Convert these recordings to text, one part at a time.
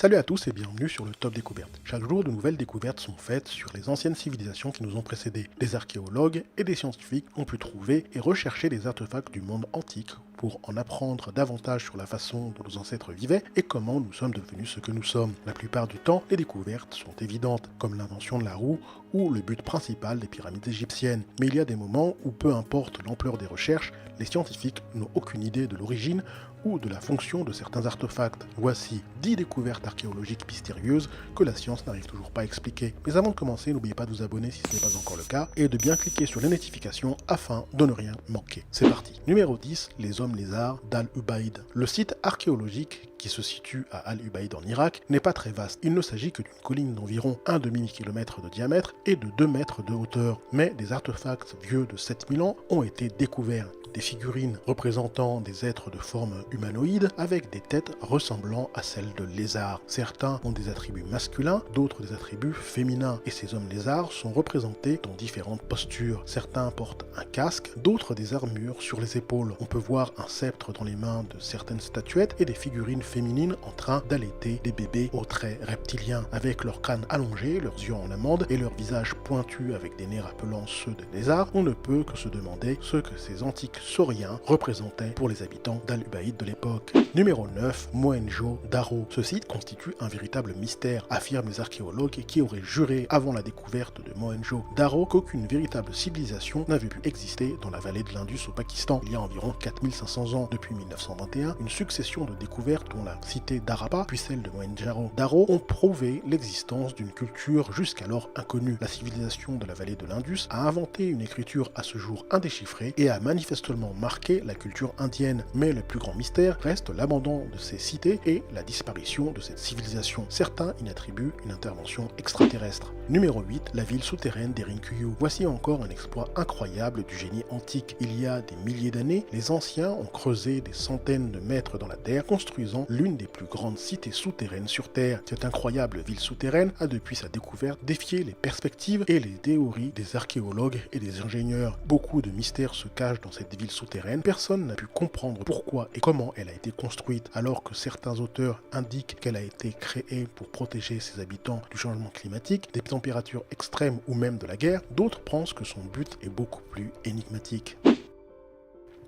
Salut à tous et bienvenue sur le Top Découverte. Chaque jour, de nouvelles découvertes sont faites sur les anciennes civilisations qui nous ont précédés. Des archéologues et des scientifiques ont pu trouver et rechercher des artefacts du monde antique pour en apprendre davantage sur la façon dont nos ancêtres vivaient et comment nous sommes devenus ce que nous sommes. La plupart du temps, les découvertes sont évidentes, comme l'invention de la roue ou le but principal des pyramides égyptiennes. Mais il y a des moments où, peu importe l'ampleur des recherches, les scientifiques n'ont aucune idée de l'origine ou de la fonction de certains artefacts. Voici 10 découvertes archéologiques mystérieuses que la science n'arrive toujours pas à expliquer. Mais avant de commencer, n'oubliez pas de vous abonner si ce n'est pas encore le cas et de bien cliquer sur les notifications afin de ne rien manquer. C'est parti. Numéro 10, les hommes lézards d'Al-Ubaïd. Le site archéologique qui se situe à Al-Ubaïd en Irak n'est pas très vaste. Il ne s'agit que d'une colline d'environ un demi-kilomètre de diamètre et de 2 mètres de hauteur. Mais des artefacts vieux de 7000 ans ont été découverts. Des figurines représentant des êtres de forme humanoïde avec des têtes ressemblant à celles de lézards. Certains ont des attributs masculins, d'autres des attributs féminins. Et ces hommes lézards sont représentés dans différentes postures. Certains portent un casque, d'autres des armures sur les épaules. On peut voir un sceptre dans les mains de certaines statuettes et des figurines féminines en train d'allaiter des bébés aux traits reptiliens, avec leur crâne allongé, leurs yeux en amande et leur visage pointu avec des nez rappelant ceux des lézards. On ne peut que se demander ce que ces antiques sauriens représentaient pour les habitants d'Al-Ubaïd de l'époque. Numéro 9, Mohenjo-Daro. Ce site constitue un véritable mystère, affirment les archéologues qui auraient juré avant la découverte de Mohenjo-Daro qu'aucune véritable civilisation n'avait pu exister dans la vallée de l'Indus au Pakistan il y a environ 4500 ans. Depuis 1921, une succession de découvertes dont la cité d'Harappa puis celle de Mohenjo-Daro ont prouvé l'existence d'une culture jusqu'alors inconnue. La civilisation de la vallée de l'Indus a inventé une écriture à ce jour indéchiffrée et a manifestement marqué la culture indienne, mais le plus grand mystère reste l'abandon de ces cités et la disparition de cette civilisation. Certains y attribuent une intervention extraterrestre. Numéro 8, la ville souterraine d'Erinkuyu. Voici encore un exploit incroyable du génie antique. Il y a des milliers d'années, les anciens ont creusé des centaines de mètres dans la terre, construisant l'une des plus grandes cités souterraines sur Terre. Cette incroyable ville souterraine a depuis sa découverte défié les perspectives et les théories des archéologues et des ingénieurs. Beaucoup de mystères se cachent dans cette ville souterraine. Personne n'a pu comprendre pourquoi et comment elle a été construite, alors que certains auteurs indiquent qu'elle a été créée pour protéger ses habitants du changement climatique, des températures extrêmes ou même de la guerre. D'autres pensent que son but est beaucoup plus énigmatique.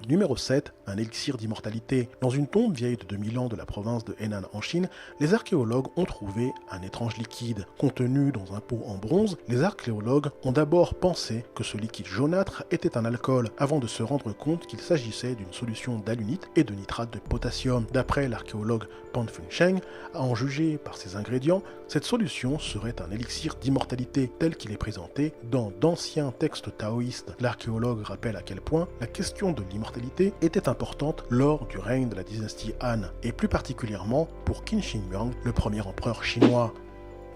Numéro 7, un élixir d'immortalité. Dans une tombe vieille de 2000 ans de la province de Henan en Chine, les archéologues ont trouvé un étrange liquide. Contenu dans un pot en bronze, les archéologues ont d'abord pensé que ce liquide jaunâtre était un alcool, avant de se rendre compte qu'il s'agissait d'une solution d'alunite et de nitrate de potassium. D'après l'archéologue Pan Funsheng, à en juger par ses ingrédients, cette solution serait un élixir d'immortalité tel qu'il est présenté dans d'anciens textes taoïstes. L'archéologue rappelle à quel point la question de l'immortalité était importante lors du règne de la dynastie Han, et plus particulièrement pour Qin Shi Huang, le premier empereur chinois.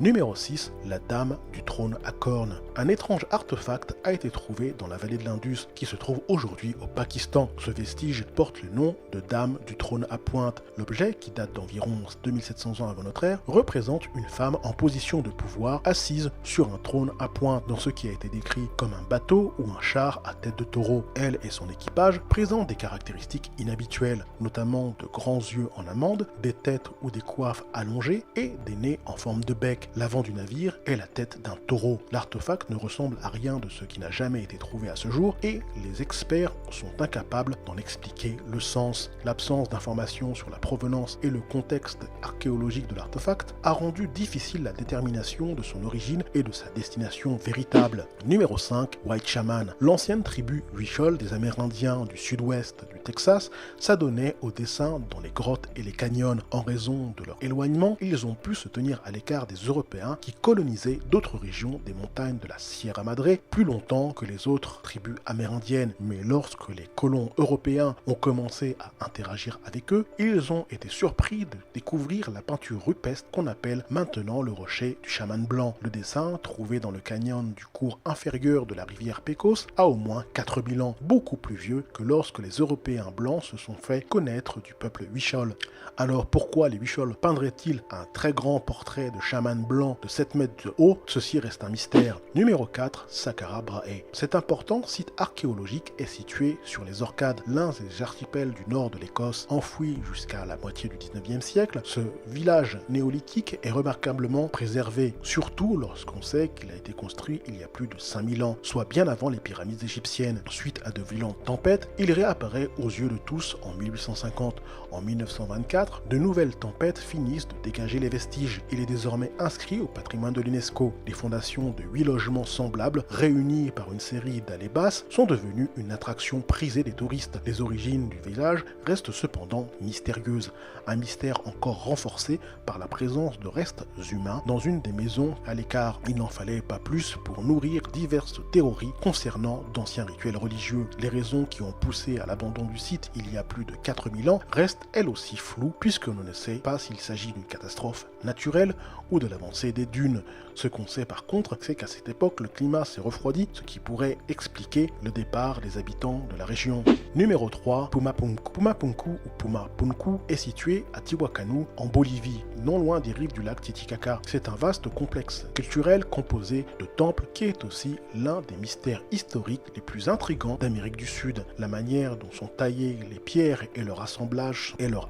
Numéro 6, la Dame du trône à cornes. Un étrange artefact a été trouvé dans la vallée de l'Indus, qui se trouve aujourd'hui au Pakistan. Ce vestige porte le nom de Dame du trône à pointe. L'objet, qui date d'environ 2700 ans avant notre ère, représente une femme en position de pouvoir assise sur un trône à pointe, dans ce qui a été décrit comme un bateau ou un char à tête de taureau. Elle et son équipage présentent des caractéristiques inhabituelles, notamment de grands yeux en amande, des têtes ou des coiffes allongées et des nez en forme de bec. L'avant du navire est la tête d'un taureau. L'artefact ne ressemble à rien de ce qui n'a jamais été trouvé à ce jour et les experts sont incapables d'en expliquer le sens. L'absence d'informations sur la provenance et le contexte archéologique de l'artefact a rendu difficile la détermination de son origine et de sa destination véritable. Numéro 5, White Shaman. L'ancienne tribu Huichol des Amérindiens du sud-ouest du Texas s'adonnait au dessin dans les grottes et les canyons. En raison de leur éloignement, ils ont pu se tenir à l'écart des Européens qui colonisaient d'autres régions des montagnes de la Sierra Madre plus longtemps que les autres tribus amérindiennes. Mais lorsque les colons européens ont commencé à interagir avec eux, ils ont été surpris de découvrir la peinture rupestre qu'on appelle maintenant le rocher du chaman blanc. Le dessin, trouvé dans le canyon du cours inférieur de la rivière Pecos, a au moins 4000 ans, beaucoup plus vieux que lorsque les Européens blancs se sont fait connaître du peuple Huichol. Alors pourquoi les Huichol peindraient-ils un très grand portrait de chaman blanc de 7 mètres de haut, ceci reste un mystère. Numéro 4, Saqqara Brahe. Cet important site archéologique est situé sur les Orcades, l'un des archipels du nord de l'Écosse, enfoui jusqu'à la moitié du 19e siècle. Ce village néolithique est remarquablement préservé, surtout lorsqu'on sait qu'il a été construit il y a plus de 5000 ans, soit bien avant les pyramides égyptiennes. Suite à de violentes tempêtes, il réapparaît aux yeux de tous en 1850. En 1924, de nouvelles tempêtes finissent de dégager les vestiges. Il est désormais inscrit au patrimoine de l'UNESCO. Les fondations de 8 logements semblables, réunis par une série d'allées basses, sont devenues une attraction prisée des touristes. Les origines du village restent cependant mystérieuses. Un mystère encore renforcé par la présence de restes humains dans une des maisons à l'écart. Il n'en fallait pas plus pour nourrir diverses théories concernant d'anciens rituels religieux. Les raisons qui ont poussé à l'abandon du site il y a plus de 4000 ans restent elles aussi floues, puisque l'on ne sait pas s'il s'agit d'une catastrophe naturelle ou de l'avancée des dunes. Ce qu'on sait par contre, c'est qu'à cette époque, le climat s'est refroidi, ce qui pourrait expliquer le départ des habitants de la région. Numéro 3, Pumapunku. Pumapunku ou Pumapunku est situé à Tiwakanu, en Bolivie, non loin des rives du lac Titicaca. C'est un vaste complexe culturel composé de temples qui est aussi l'un des mystères historiques les plus intrigants d'Amérique du Sud. La manière dont sont taillées les pierres et leur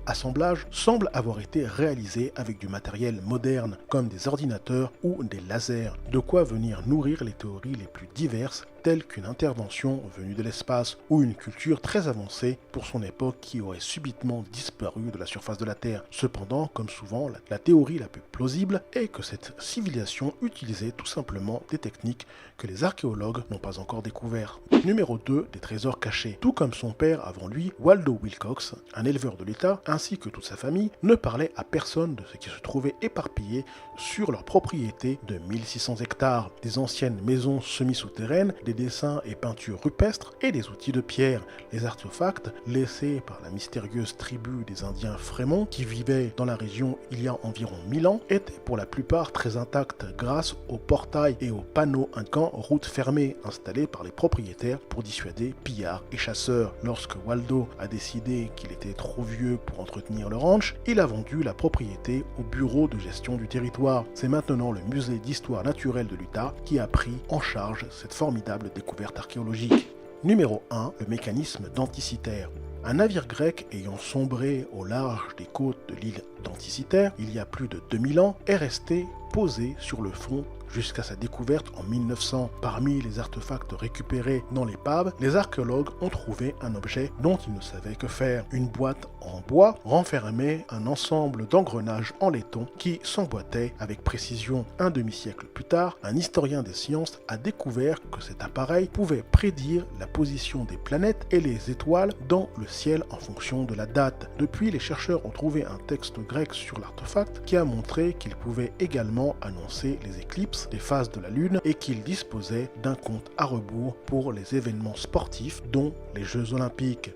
assemblage semble avoir été réalisé avec du matériel moderne, comme des ordinateurs ou des lasers. De quoi venir nourrir les théories les plus diverses, telles qu'une intervention venue de l'espace ou une culture très avancée pour son époque qui aurait subitement disparu de la surface de la Terre. Cependant, comme souvent, la théorie la plus plausible est que cette civilisation utilisait tout simplement des techniques que les archéologues n'ont pas encore découvertes. Numéro 2, des trésors cachés. Tout comme son père avant lui, Waldo Wilcox, un éleveur de l'État, ainsi que toute sa famille, ne parlait à personne de ce qui se trouvait éparpillé sur leur propriété de 1600 hectares. Des anciennes maisons semi-souterraines, des dessins et peintures rupestres et des outils de pierre. Les artefacts laissés par la mystérieuse tribu des Indiens Fremont qui vivaient dans la région il y a environ 1000 ans étaient pour la plupart très intacts grâce aux portails et aux panneaux indiquant route fermée installés par les propriétaires pour dissuader pillards et chasseurs. Lorsque Waldo a décidé qu'il était trop vieux pour entretenir le ranch, il a vendu la propriété au bureau de gestion du territoire. C'est maintenant le musée d'histoire naturelle de l'Utah qui a pris en charge cette formidable découverte archéologique. Numéro 1, le mécanisme d'Anticythère. Un navire grec ayant sombré au large des côtes de l'île d'Anticythère il y a plus de 2000 ans est resté posé sur le fond jusqu'à sa découverte en 1900. Parmi les artefacts récupérés dans l'épave, les archéologues ont trouvé un objet dont ils ne savaient que faire. Une boîte en bois renfermait un ensemble d'engrenages en laiton qui s'emboîtaient avec précision. Un demi-siècle plus tard, un historien des sciences a découvert que cet appareil pouvait prédire la position des planètes et les étoiles dans le ciel en fonction de la date. Depuis, les chercheurs ont trouvé un texte grec sur l'artefact qui a montré qu'il pouvait également annoncer les éclipses des phases de la Lune et qu'il disposait d'un compte à rebours pour les événements sportifs dont les Jeux Olympiques.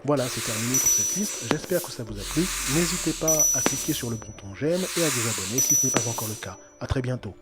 Voilà, c'est terminé pour cette liste, j'espère que ça vous a plu. N'hésitez pas à cliquer sur le bouton j'aime et à vous abonner si ce n'est pas encore le cas. A très bientôt.